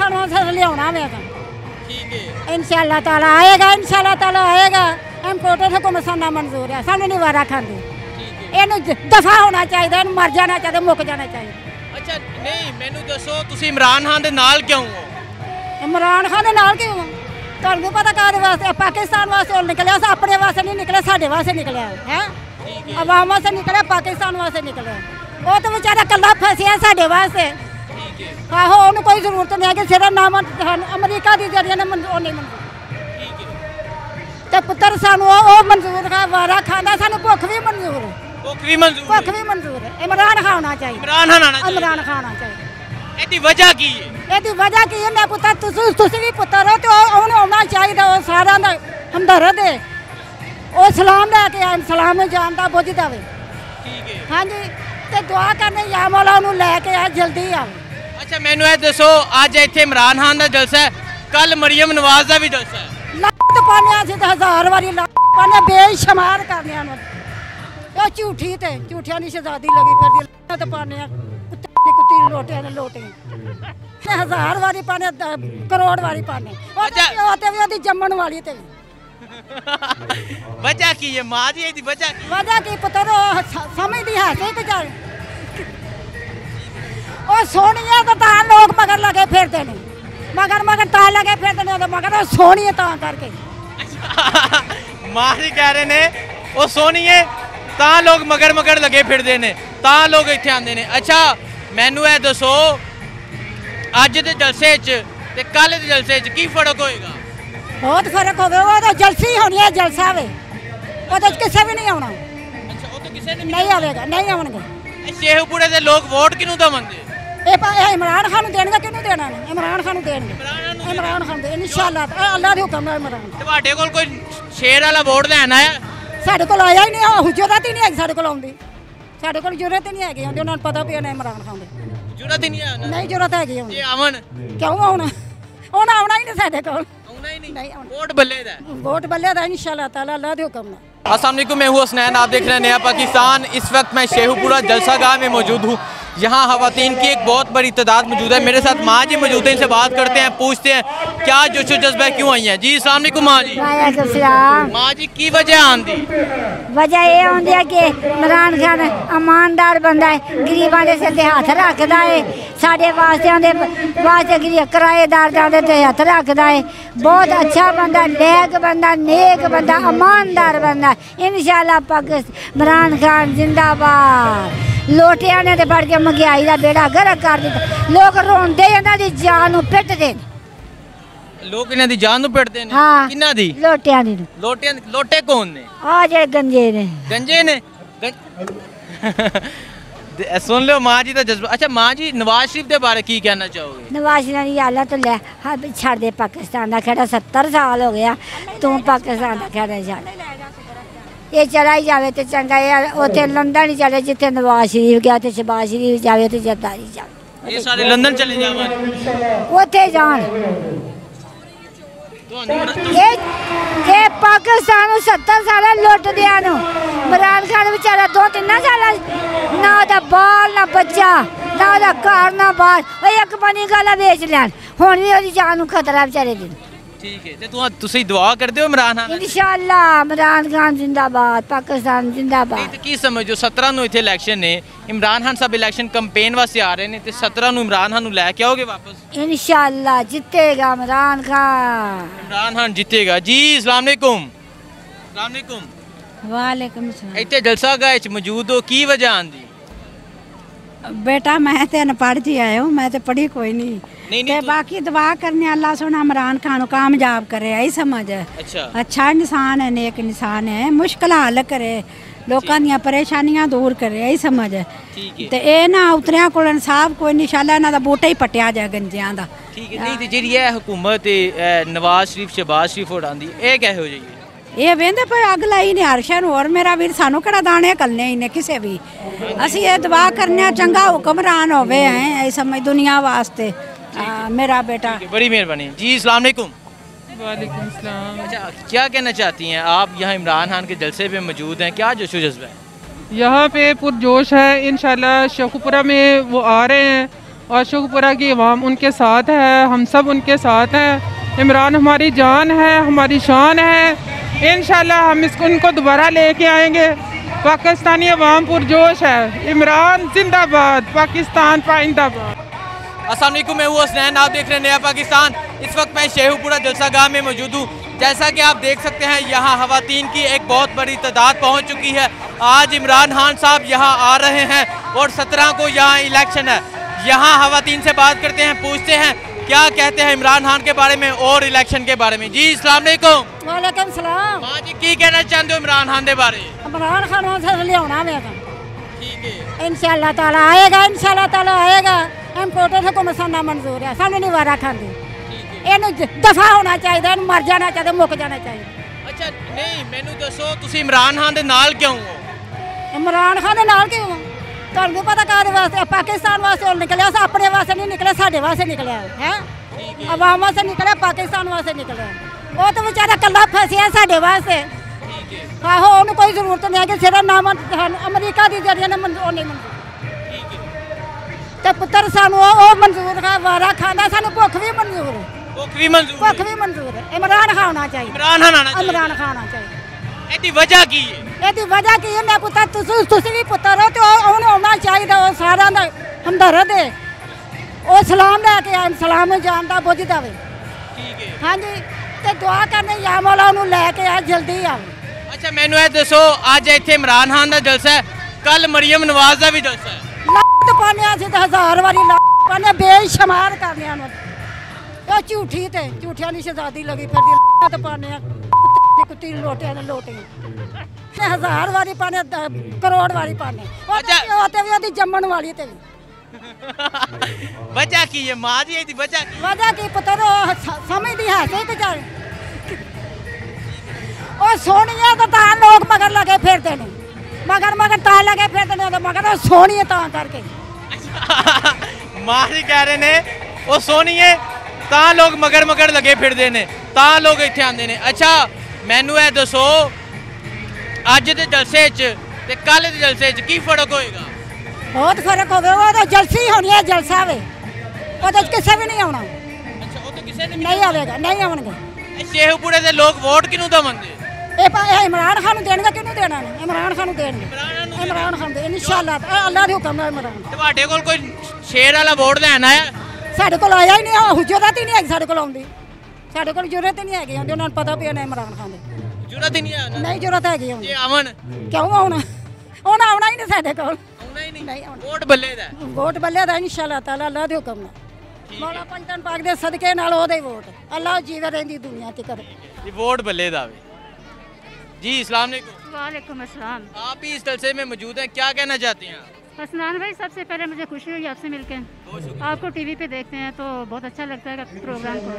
खान वास्ते लिया वे ठीक है इंशाअल्लाह ताला आएगा, इंशाअल्लाह ताला आएगा। इम्पोर्टेड हुकूमत सानू मंजूर है, सानू नहीं वारा खांदी। ਇਹਨੂੰ ਦਫਾ ਹੋਣਾ ਚਾਹੀਦਾ, ਇਹਨੂੰ ਮਰ ਜਾਣਾ ਚਾਹੀਦਾ, ਮੁੱਕ ਜਾਣਾ ਚਾਹੀਦਾ। ਅੱਛਾ ਨਹੀਂ ਮੈਨੂੰ ਦੱਸੋ ਤੁਸੀਂ ਇਮਰਾਨ ਖਾਨ ਦੇ ਨਾਲ ਕਿਉਂ ਹੋ? ਇਮਰਾਨ ਖਾਨ ਦੇ ਨਾਲ ਕਿਉਂ? ਤੁਹਾਨੂੰ ਪਤਾ ਕਾਹਦੇ ਵਾਸਤੇ? ਪਾਕਿਸਤਾਨ ਵਾਸਤੇ ਉਹ ਨਿਕਲਿਆ, ਆਪਣੇ ਵਾਸਤੇ ਨਹੀਂ ਨਿਕਲਿਆ, ਸਾਡੇ ਵਾਸਤੇ ਨਿਕਲਿਆ ਹੈ। ਆਵਾਮ ਵਾਸਤੇ ਨਿਕਲਿਆ, ਪਾਕਿਸਤਾਨ ਵਾਸਤੇ ਨਿਕਲਿਆ। ਉਹ ਤਾਂ ਵਿਚਾਰਾ ਕੱਲਾ ਫਸਿਆ ਸਾਡੇ ਵਾਸਤੇ। ਆਹੋ ਉਹਨੂੰ ਕੋਈ ਜ਼ਰੂਰਤ ਨਹੀਂ ਹੈ ਕਿ ਸਿਰ ਨਾਮ ਅਮਰੀਕਾ ਦੀ ਜਿਹੜੀਆਂ ਨੇ ਉਹ ਨਹੀਂ ਮੰਨਦੇ ਤੇ ਪੁੱਤਰ ਸਾਨੂੰ ਉਹ ਮਨਜ਼ੂਰ ਹੈ। ਵਾਰਾ ਖਾਂਦਾ ਸਾਨੂੰ ਭੁੱਖ ਵੀ ਮਨਜ਼ੂਰ ਹੈ, ਭੁੱਖ ਵੀ ਮਨਜ਼ੂਰ ਹੈ। ਇਮਰਾਨ ਖਾਨ ਆਉਣਾ ਚਾਹੀਦਾ, ਇਮਰਾਨ ਖਾਨ ਆਉਣਾ ਚਾਹੀਦਾ। ਇਹਦੀ ਵਜ੍ਹਾ ਕੀ ਹੈ? ਇਹਦੀ ਵਜ੍ਹਾ ਕੀ ਹੈ? ਮੈਂ ਪੁੱਤਰ ਤੁਸੀਂ ਵੀ ਪੁੱਤਰ ਹੋ ਤੇ ਉਹਨੂੰ ਆਉਣਾ ਚਾਹੀਦਾ। ਉਹ ਸਾਰਿਆਂ ਦਾ ਹਮਦਰਦ ਹੈ, ਉਹ ਸਲਾਮ ਲੈ ਕੇ ਆਏ, ਸਲਾਮ ਨੂੰ ਜਾਣਦਾ ਬੁੱਝਦਾ ਵੇ। ਠੀਕ ਹੈ ਹਾਂਜੀ ਤੇ ਦੁਆ ਕਰਨੇ ਯਾ ਮੌਲਾ ਉਹਨੂੰ ਲੈ ਕੇ ਆ, ਜਲਦੀ ਆਵੇ। ਅੱਛਾ ਮੈਨੂੰ ਇਹ ਦੱਸੋ ਅੱਜ ਇੱਥੇ ਇਮਰਾਨ ਖਾਨ ਦਾ ਜਲਸਾ ਹੈ, ਕੱਲ ਮਰੀਮ ਨਵਾਜ਼ ਦਾ ਵੀ ਜਲਸਾ ਹੈ। ਲੱਤ ਪਾਉਂਦੇ ਅਸੀਂ ਤਾਂ 1000 ਵਾਰੀ ਲੱਤ ਪਾਉਂਦੇ, ਬੇਸ਼ੁਮਾਰ ਕਰਨੇ ਆ। ਉਹ ਝੂਠੀ ਤੇ ਝੂਠਿਆਂ ਦੀ ਸ਼ਹਿਜ਼ਾਦੀ ਲੱਗੀ ਫਿਰਦੀ, ਲੱਤ ਪਾਉਂਦੇ ਆ ਕੁੱਤੀ ਲੋਟਿਆਂ ਨੇ ਲੋਟੇ 1000 ਵਾਰੀ ਪਾਉਂਦੇ, ਕਰੋੜ ਵਾਰੀ ਪਾਉਂਦੇ। ਉਹ ਤੇ ਵੀ ਉਹਦੀ ਜੰਮਣ ਵਾਲੀ ਤੇ ਵੀ ਵਜ੍ਹਾ ਕੀ ਹੈ ਮਾਂ ਜੀ? ਇਹਦੀ ਵਜ੍ਹਾ ਕੀ ਪੁੱਤਰ? ਉਹ ਸਮਝਦੀ ਹੈ ਕਿ ਚੱਲ ਉਹ ਸੋਹਣੀ ਹੈ ਤਾਂ ਲੋਕ ਮਗਰ ਲੱਗੇ ਫਿਰਦੇ ਨੇ, ਮਗਰ ਤਾਂ ਲੱਗੇ ਫਿਰਦੇ ਨੇ ਉਹਦੇ ਮਗਰ। ਉਹ ਸੋਹਣੀ ਹੈ ਤਾਂ ਕਰਕੇ ਮਾਂ ਜੀ ਕਹਿ ਰਹੇ ਨੇ ਉਹ ਸੋਹਣੀ ਹੈ ਤਾਂ ਲੋਕ ਮਗਰ ਲੱਗੇ ਫਿਰਦੇ ਨੇ, ਤਾਂ ਲੋਕ ਇੱਥੇ ਆਉਂਦੇ ਨੇ। ਅੱਛਾ ਮੈਨੂੰ ਇਹ ਦੱਸੋ ਅੱਜ ਦੇ ਜਲਸੇ 'ਚ ਤੇ ਕੱਲ ਦੇ ਜਲਸੇ 'ਚ ਕੀ ਫਰਕ ਹੋਏਗਾ? ਬਹੁਤ ਫਰਕ ਹੋਵੇਗਾ। ਉਹ ਤਾਂ ਜਲਸੀ ਹੋਣੀ ਹੈ, ਜਲਸਾ ਵੇ, ਉਹਦੇ 'ਚ ਕਿਸੇ ਵੀ ਨਹੀਂ ਆਉਣਾ। ਅੱਛਾ ਉਹ ਤਾਂ ਕਿਸੇ ਨੇ ਨਹੀਂ ਆਵੇਗਾ, ਨਹੀਂ ਆਉਣਗੇ। ਸ਼ੇਖੂਪੁਰੇ ਦੇ ਲੋਕ ਵੋਟ ਕਿਹਨੂੰ ਦੇਣਗੇ? ਇਹ ਇਮਰਾਨ ਖਾਨ ਨੂੰ ਦੇਣਗੇ। ਕਿਹਨੂੰ ਦੇਣਾ? ਇਮਰਾਨ ਖਾਨ ਨੂੰ ਦੇਣਗੇ। ਇਮਰਾਨ ਖਾਨ ਦੇ ਇਨਸ਼ਾਅੱਲਾ, ਅੱਲਾਹ ਦੇ ਹੁਕਮ ਨਾਲ। ਇਮਰਾਨ ਤੁਹਾਡੇ ਕੋਲ ਕੋਈ ਸ਼ੇਰ ਵਾਲਾ ਵੋਟ ਲੈਣ ਆਇਆ? ਸਾਡੇ ਕੋਲ ਆਇਆ ਹੀ ਨਹੀਂ, ਉਹ ਜੁਰਤ ਹੀ ਨਹੀਂ ਹੈਗੀ ਸਾਡੇ ਕੋਲ ਆਉਂਦੀ। ਸਾਡੇ ਕੋਲ ਜੁਰਤ ਹੀ ਨਹੀਂ ਹੈਗੀ ਆਉਂਦੀ, ਉਹਨਾਂ ਨੂੰ ਪਤਾ ਵੀ ਉਹਨੇ ਇਮਰਾਨ ਖਾਨ ਦੇ ਜੁਰਤ ਹੀ ਨਹੀਂ ਹੈ। ਨਹੀਂ ਜੁਰਤ ਹੈਗੀ ਆਉਂਦੀ। ਇਹ ਆਵਣ ਕਿਉਂ ਆਉਣਾ? ਉਹਨਾਂ ਆਉਣਾ ਹੀ ਨਹੀਂ ਸਾਡੇ ਕੋਲ, ਆਉਣਾ ਹੀ नहीं आना। वोट बल्ले दा, वोट बल्ले दा इंशाल्लाह ताला, अल्लाह दे हुक्म नाल। अस्सलाम वालेकुम, मैं हूँ हसनैन, आप देख रहे हैं नया पाकिस्तान। इस वक्त मैं शेखुपुरा जलसागाह में मौजूद हूँ। यहाँ खवातीन की एक बहुत बड़ी तादाद मौजूद है। मेरे साथ माँ जी मौजूद हैं, इनसे बात करते हैं, पूछते हैं क्या जोशो जज्बा क्यों आई हैं। जी अस्सलाम वालेकुम माँ जी। माँ जी की वजह आंदी? वजह ये होंदी है कि इमरान खान ईमानदार बंदा है, गरीबां दे सिर ते हथ रखदा है, साडे वास्ते गरीब किराएदार दे ते हथ रखदा है। बहुत अच्छा बंदा, नेक बंदा, नेक बंदा, ईमानदार बंदा। इंशाअल्लाह पाकिस्तान इमरान खान जिंदाबाद। लोटिया ने तो बढ़ के महंगाई का बेड़ा गर्क कर दिता। लोग रोंदे इन्हां दी जान नूं पिटदे ने। लोग इन्हां दी जान नूं पिटदे ने? हाँ, किन्हां दी? लोटियां दी। लोटे कौन ने? आ जे गंजे ने। गंजे ने सुन लो माँ जी का जज्बा। अच्छा माँ जी, नवाज शरीफ के बारे की कहना चाहोगे? नवाज शरीफ की हालत तो ले छड़ दे, पाकिस्तान का खेड़ा 70 साल हो गया, तू पाकिस्तान का खेड़ा छड़। ये चला ही जाए तो चंगा, उसे लंदन ही चले जिथे नवाज शरीफ गया, तो शहबाज शरीफ जाए तो जरदारी जाए। ये सारे लंदन चले जाए, उथे जान। ये पाकिस्तान 70 साल लुट दिया। इमरान खान बेचारा 2-3 साल ना बाल ना बच्चा ना घर ना बाहर, एक बनी गला बेच लैन, हुण भी ओदी जान खतरा बेचारे दी। ठीक है, तो तुसी दुआ करदे हो इमरान खान? इंशाअल्लाह इमरान खान जिंदाबाद, पाकिस्तान जिंदाबाद। नहीं तो की समझो 17 ਨੂੰ ਇੱਥੇ ਇਲੈਕਸ਼ਨ ਨੇ, इमरान खान साहब इलेक्शन कैंपेन वास्ते आ रहे हैं, तो 17 ਨੂੰ इमरान खान ਨੂੰ ਲੈ ਕੇ आओगे वापस? इंशाअल्लाह जीतेगा इमरान खान। इमरान खान जीतेगा। जी अस्सलाम वालेकुम। अस्सलाम वालेकुम। वालेकुम सलाम। ਇੱਥੇ ਜਲਸਾਗਾਹ ਵਿੱਚ ਮੌਜੂਦ ਹੋ, ਕੀ ਵਜ੍ਹਾ ਆਂਦੀ? बेटा मैं तो अनपढ़ जी आया हूँ, मैं तो पढ़ी कोई नहीं। ते बाकी दुआ करने अल्लाह सोना इमरान खान को कामयाब करे, यही समझ। अच्छा इंसान है, नेक इंसान है, मुश्किल हल करे, लोगों दी परेशानियां दूर करे, यही समझ। ते ये ना उतरिया को इंसाफ कोई नहीं, इंशाअल्लाह इन्हां दा बूटा ही पट्टिया जाए गंजियां दा। ठीक है। नहीं तो जिहड़ी है हुकूमत नवाज शरीफ शहबाज शरीफ उड़ांदी, ये किहो जी? ये वेंदे पे अग लाई ने हरशन और मेरा वीर सानू कड़ा दाने कलने ही ने किसे भी। असी ये दुआ करने चंगा हुक्मरान होवे हैं, ऐ समझ दुनिया वास्ते। मेरा बेटा बड़ी मेहरबानी जी। अस्सलाम वालेकुम। वालेकुम सलाम। अच्छा क्या कहना चाहती हैं आप? यहाँ इमरान खान के जलसे पे मौजूद हैं, क्या जोशो जज्बा है? यहाँ पे पुरजोश है। इंशाल्लाह शेखुपुरा में वो आ रहे हैं और शेखुपुरा की आवाम उनके साथ है, हम सब उनके साथ हैं। इमरान हमारी जान है, हमारी शान है। इंशाल्लाह हम उनको दोबारा लेके आएंगे। पाकिस्तानी अवाम पुरजोश है। इमरान जिंदाबाद, पाकिस्तान पाइंदाबाद। अस्सलाम वालेकुम, मैं हूँ हसनैन, आप देख रहे हैं नया पाकिस्तान। इस वक्त मैं शेखुपुरा जलसा गाह में मौजूद हूँ। जैसा कि आप देख सकते हैं यहाँ खवातीन की एक बहुत बड़ी तादाद पहुँच चुकी है। आज इमरान खान साहब यहाँ आ रहे हैं और 17 को यहाँ इलेक्शन है। यहाँ खवातीन से बात करते हैं, पूछते हैं क्या कहते हैं इमरान खान के बारे में और इलेक्शन के बारे में। जी अस्सलाम वालेकुम। वालेकुम सलाम। हाँ जी, की कहना चाहते हो इमरान खान के बारे? इमरान खान से लियाना मेरा ठीक है, इंशाल्लाह ताला आएगा, इंशाल्लाह ताला आएगा। इम्पोर्टेड हुकूमत सानू मंजूर है, सानू नहीं वारा खांदी। ਇਹਨੂੰ ਦਫਾ ਹੋਣਾ ਚਾਹੀਦਾ, ਇਹਨੂੰ ਮਰ ਜਾਣਾ ਚਾਹੀਦਾ, ਮੁੱਕ ਜਾਣਾ ਚਾਹੀਦਾ। ਅੱਛਾ ਨਹੀਂ, ਮੈਨੂੰ ਦੱਸੋ ਤੁਸੀਂ ਇਮਰਾਨ ਖਾਨ ਦੇ ਨਾਲ ਕਿਉਂ ਹੋ? ਇਮਰਾਨ ਖਾਨ ਦੇ ਨਾਲ ਕਿਉਂ? ਤੁਹਾਨੂੰ ਪਤਾ ਕਾਹਦੇ ਵਾਸਤੇ? ਪਾਕਿਸਤਾਨ ਵਾਸਤੇ ਉਹ ਨਿਕਲਿਆ, ਆਪਣੇ ਵਾਸਤੇ ਨਹੀਂ ਨਿਕਲਿਆ, ਸਾਡੇ ਵਾਸਤੇ ਨਿਕਲਿਆ ਹੈ। ਆਵਾਮ ਵਾਸਤੇ ਨਿਕਲਿਆ, ਪਾਕਿਸਤਾਨ ਵਾਸਤੇ ਨਿਕਲਿਆ। ਉਹ ਤਾਂ ਵਿਚਾਰਾ ਕੱਲਾ ਫਸਿਆ ਸਾਡੇ ਵਾਸਤੇ। ਆਹੋ, ਉਹਨੂੰ ਕੋਈ ਜ਼ਰੂਰਤ ਨਹੀਂ ਹੈ ਕਿ ਸਿਰਫ ਨਾਮ ਅਮਰੀਕਾ ਦੀ ਜਰੀਏ ਨਾਲ ਉਹ ਨਹੀਂ ਮੰਨਦੇ। ਤੇ ਪੁੱਤਰ ਸਾਨੂੰ ਉਹ ਮਨਜ਼ੂਰ ਹੈ, ਵਾਰਾ ਖਾਂਦਾ, ਸਾਨੂੰ ਭੁੱਖ ਵੀ ਮਨਜ਼ੂਰ ਹੈ। ਭੁੱਖ ਵੀ ਮਨਜ਼ੂਰ ਹੈ। ਇਮਰਾਨ ਖਾਨ ਆਉਣਾ ਚਾਹੀਦਾ, ਇਮਰਾਨ ਖਾਨ ਆਉਣਾ ਚਾਹੀਦਾ। ਇਮਰਾਨ ਖਾਨ ਆਉਣਾ ਚਾਹੀਦਾ। ਇਹਦੀ ਵਜ੍ਹਾ ਕੀ ਹੈ? ਇਹਦੀ ਵਜ੍ਹਾ ਕੀ ਹੈ? ਮੈਂ ਪੁੱਤਰ ਤੁਸੀਂ ਵੀ ਪੁੱਤਰ ਹੋ ਤੇ ਉਹਨੂੰ ਆਉਣਾ ਚਾਹੀਦਾ। ਉਹ ਸਾਰਿਆਂ ਦਾ ਹਮਦਰਦ ਹੈ। ਉਹ ਸਲਾਮ ਲੈ ਕੇ ਆਏ, ਸਲਾਮ ਜਾਣਦਾ ਬੁੱਝਦਾ ਵੇ। ਠੀਕ ਹੈ, ਹਾਂਜੀ, ਤੇ ਦੁਆ ਕਰਨੇ ਯਾ ਮੌਲਾ ਉਹਨੂੰ ਲੈ ਕੇ ਆ, ਜਲਦੀ ਆਵੇ। ਅੱਛਾ ਮੈਨੂੰ ਇਹ ਦੱਸੋ, ਅੱਜ ਇੱਥੇ ਇਮਰਾਨ ਖਾਨ ਦਾ ਜਲਸਾ ਹੈ, ਕੱਲ ਮਰੀਮ ਨਵਾਜ਼ ਦਾ ਵੀ ਜਲਸਾ ਹੈ। ਲੱਤ ਪਾਣਿਆ ਸੀ ਤਾਂ 1000 ਵਾਰੀ ਲੱਤ ਪਾਣੇ, ਬੇਸ਼ੁਮਾਰ ਕਰਨਿਆਂ ਨੂੰ। ਉਹ ਝੂਠੀ ਤੇ ਝੂਠਿਆਂ ਦੀ ਸ਼ਹਿਜ਼ਾਦੀ ਲੱਗੀ ਫਿਰਦੀ, ਲੱਤ ਪਾਣਿਆ ਕੁੱਤੀ ਲੋਟਿਆਂ ਨੇ ਲੋਟੇ 1000 ਵਾਰੀ ਪਾਣੇ, ਕਰੋੜ ਵਾਰੀ ਪਾਣੇ। ਉਹ ਤੇ ਵੀ ਉਹਦੀ ਜੰਮਣ ਵਾਲੀ ਤੇ ਵੀ ਵਜ੍ਹਾ ਕੀ ਹੈ ਮਾਂ ਜੀ? ਇਹਦੀ ਵਜ੍ਹਾ ਕੀ? ਵਜ੍ਹਾ ਕੀ ਪੁੱਤਰ? ਉਹ ਸਮਝਦੀ ਹੈ ਤੇ ਵਿਚਾਰ ਉਹ ਸੋਹਣੀਆਂ ਤਾਂ ਲੋਕ ਮਗਰ ਲਗੇ ਫਿਰਦੇ ਨੇ, ਮਗਰ ਤਾਂ ਲਗੇ ਫਿਰਦੇ ਨੇ, ਮਗਰ ਉਹ ਸੋਹਣੀ ਹੈ ਤਾਂ ਕਰਕੇ। ਮਾਂ ਜੀ ਕਹਿ ਰਹੇ ਨੇ ਉਹ ਸੋਹਣੀ ਹੈ ਤਾਂ ਲੋਕ ਮਗਰ ਲਗੇ ਫਿਰਦੇ ਨੇ, ਤਾਂ ਲੋਕ ਇੱਥੇ ਆਉਂਦੇ ਨੇ। ਅੱਛਾ ਮੈਨੂੰ ਇਹ ਦੱਸੋ, ਅੱਜ ਦੇ ਜਲਸੇ 'ਚ ਤੇ ਕੱਲ ਦੇ ਜਲਸੇ 'ਚ ਕੀ ਫਰਕ ਹੋਏਗਾ? ਬਹੁਤ ਫਰਕ ਹੋਵੇ। ਉਹ ਤਾਂ ਜਲਸੀ ਹੋਣੀ ਹੈ, ਜਲਸਾ ਵੇ। ਉਹਦੇ 'ਚ ਕਿਸੇ ਵੀ ਨਹੀਂ ਆਉਣਾ। ਅੱਛਾ, ਉਹ ਤਾਂ ਕਿਸੇ ਨੇ ਨਹੀਂ ਆਵੇਗਾ, ਨਹੀਂ ਆਉਣਗੇ। ਸ਼ੇਖੂਪੁਰੇ ਦੇ ਲੋਕ ਵੋਟ ਕਿਹਨੂੰ ਦੇਵਣਗੇ? ਇਹ ਇਮਰਾਨ ਖਾਨ ਨੂੰ ਦੇਣਗੇ। ਕਿਹਨੂੰ ਦੇਣਾ ਨੇ? ਇਮਰਾਨ ਖਾਨ ਨੂੰ ਦੇਣਗੇ। ਇਮਰਾਨ ਖਾਨ ਦੇ ਇਨਸ਼ਾਅੱਲਾ, ਅੱਲਾਹ ਦੇ ਹੁਕਮ ਨਾਲ। ਇਮਰਾਨ ਤੁਹਾਡੇ ਕੋਲ ਕੋਈ ਸ਼ੇਰ ਵਾਲਾ ਵੋਟ ਲੈਣ ਆਇਆ? ਸਾਡੇ ਕੋਲ ਆਇਆ ਹੀ ਨਹੀਂ। ਜੁਰਤ ਹੀ ਨਹੀਂ ਹੈਗੀ ਸਾਡੇ ਕੋਲ ਆਉਂਦੀ। ਸਾਡੇ ਕੋਲ ਜੁਰਤ ਹੀ ਨਹੀਂ ਹੈਗੀ ਆਉਂਦੀ। ਉਹਨਾਂ ਨੂੰ ਪਤਾ ਵੀ ਉਹਨੇ ਇਮਰਾਨ ਖਾਨ ਦੇ ਜੁਰਤ ਹੀ ਨਹੀਂ ਆਉਣਾ। ਨਹੀਂ ਜੁਰਤ ਹੈਗੀ ਆਉਂਦੀ। ਜੇ ਆਵਣ ਕਿਉਂ ਆਉਣਾ? ਉਹਨਾਂ ਆਉਣਾ ਹੀ ਨਹੀਂ ਸਾਡੇ ਕੋਲ। ਆਉਣਾ ਹੀ ਨਹੀਂ ਆਉਣਾ। ਵੋਟ ਬੱਲੇ ਦਾ, ਵੋਟ ਬੱਲੇ ਦਾ ਇਨਸ਼ਾਅੱਲਾ ਤਾਲਾ, ਅੱਲਾਹ ਦੇ ਹੁਕਮ ਨਾਲ। ਮੌਲਾ ਪੰਜਤਨ ਪਾਕ ਦੇ ਸਦਕੇ ਨਾਲ ਉਹਦੇ ਵੋਟ ਅੱਲਾਹ ਜੀਵੇ ਰਹਿੰਦੀ ਦੁਨੀਆ ਤੇ करे। ये वोट बल्ले दावे। जी अस्सलाम वालेकुम। वालेकुम अस्सलाम। आप ही इस जलसे में मौजूद हैं, क्या कहना चाहते हैं आप? हसनान भाई, सबसे पहले मुझे खुशी हुई आपसे मिलकर। आपको टीवी पे देखते हैं तो बहुत अच्छा लगता है प्रोग्राम को।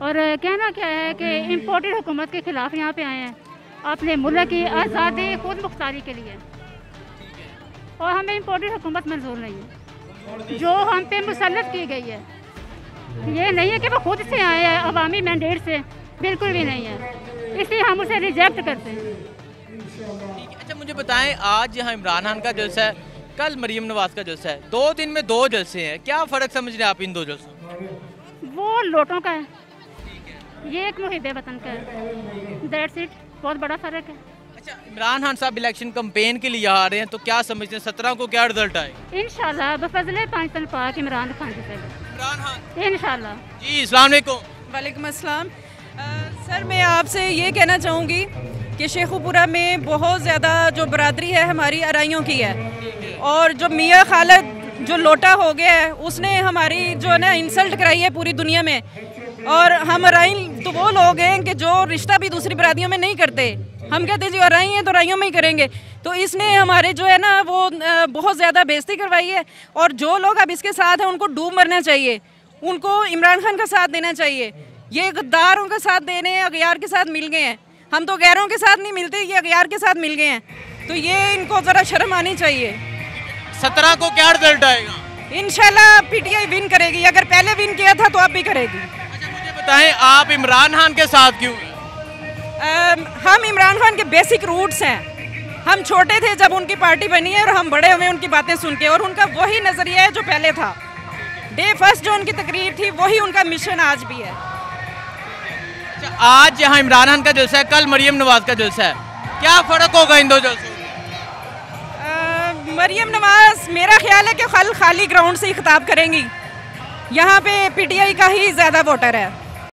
और कहना क्या है कि इम्पोर्टेड हुकूमत के ख़िलाफ़ यहाँ पे आए हैं अपने मुल्क की आज़ादी खुद मुख्तारी के लिए। और हमें इम्पोर्टेड हुकूमत मंजूर नहीं है जो हम पे मुसल्लत की गई है। ये नहीं है कि वो खुद से आए हैं अवामी मैंडेट से, बिल्कुल भी नहीं है। इसलिए हम उसे रिजेक्ट करते हैं। ठीक है, अच्छा मुझे बताएं, आज यहाँ इमरान खान का जलसा है, कल मरीम नवाज का जलसा है, 2 दिन में 2 जलसे हैं, क्या फ़र्क समझ रहे हैं आप इन 2 जलसों? वो लोटों का है, ये एक मुहिब वतन का है। दैट्स इट, बहुत बड़ा फ़र्क है। अच्छा, इमरान खान साहब इलेक्शन कैंपेन के लिए आ रहे हैं, तो क्या समझते हैं 17 को क्या रिजल्ट आएगा? इंशाल्लाह बफज़ले पाकिस्तान पाक इमरान खान के पहले इमरान खान। इंशाल्लाह। जी अस्सलाम वालेकुम। वालेकुम अस्सलाम। सर मैं आपसे ये कहना चाहूँगी कि शेखुपुरा में बहुत ज़्यादा जो बरादरी है हमारी अराइयों की है, और जो मियाँ खालिद जो लोटा हो गया है उसने हमारी जो है ना इंसल्ट कराई है पूरी दुनिया में। और हम अराई तो वो लोग हैं कि जो रिश्ता भी दूसरी बरादरियों में नहीं करते। हम कहते हैं जो अराई हैं तो अराइयों में ही करेंगे। तो इसने हमारे जो है ना वो बहुत ज़्यादा बेइज्जती करवाई है। और जो लोग अब इसके साथ हैं उनको डूब मरना चाहिए, उनको इमरान खान का साथ देना चाहिए। ये गद्दारों का साथ देने अगयार के साथ मिल गए हैं। हम तो गैरों के साथ नहीं मिलते, ये अगयार के साथ मिल गए हैं। तो ये इनको ज़रा शर्म आनी चाहिए। 17 को क्या रिजल्ट आएगा? इंशाल्लाह पीटीआई विन करेगी। अगर पहले विन किया था तो अब भी करेगी। अच्छा मुझे बताएं, आप इमरान खान के साथ क्यों हैं? हम इमरान खान के बेसिक रूट्स हैं। हम छोटे थे जब उनकी पार्टी बनी है और हम बड़े हुए उनकी बातें सुन के, और उनका वही नज़रिया है जो पहले था। डे फर्स्ट जो उनकी तकरीर थी वही उनका मिशन आज भी है। आज यहाँ इमरान खान का जलसा है, कल मरियम नवाज का जलसा है, क्या फ़र्क होगा इन दो जलसों में? मरियम नवाज मेरा ख्याल है कि कल खाली ग्राउंड से ही खिताब करेंगी। यहाँ पे पीटीआई का ही ज़्यादा वोटर है।